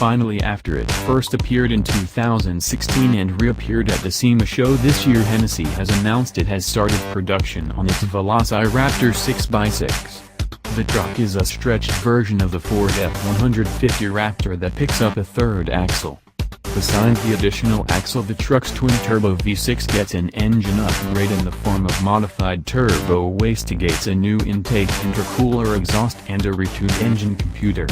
Finally, after it first appeared in 2016 and reappeared at the SEMA show this year, Hennessey has announced it has started production on its VelociRaptor 6x6. The truck is a stretched version of the Ford F-150 Raptor that picks up a third axle. Besides the additional axle, the truck's twin-turbo V6 gets an engine upgrade in the form of modified turbo wastegates, a new intake intercooler exhaust, and a retuned engine computer.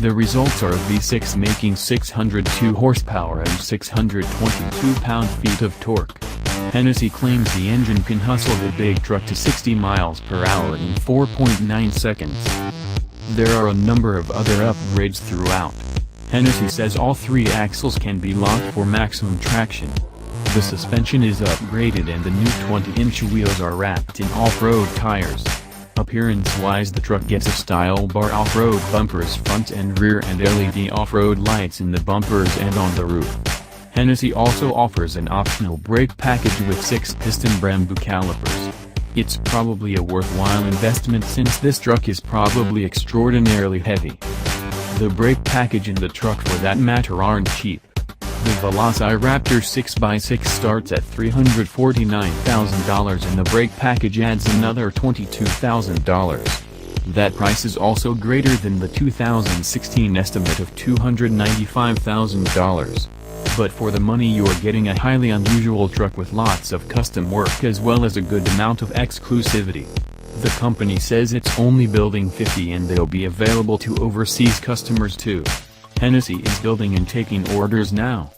The results are a V6 making 602 horsepower and 622 pound-feet of torque. Hennessey claims the engine can hustle the big truck to 60 miles per hour in 4.9 seconds. There are a number of other upgrades throughout. Hennessey says all three axles can be locked for maximum traction. The suspension is upgraded and the new 20-inch wheels are wrapped in off-road tires. Appearance-wise, the truck gets a style bar off-road bumpers front and rear and LED off-road lights in the bumpers and on the roof. Hennessey also offers an optional brake package with 6-piston Brembo calipers. It's probably a worthwhile investment since this truck is probably extraordinarily heavy. The brake package and the truck for that matter aren't cheap. The VelociRaptor 6x6 starts at $349,000 and the brake package adds another $22,000. That price is also greater than the 2016 estimate of $295,000. But for the money you are getting a highly unusual truck with lots of custom work as well as a good amount of exclusivity. The company says it's only building 50 and they'll be available to overseas customers too. Hennessey is building and taking orders now.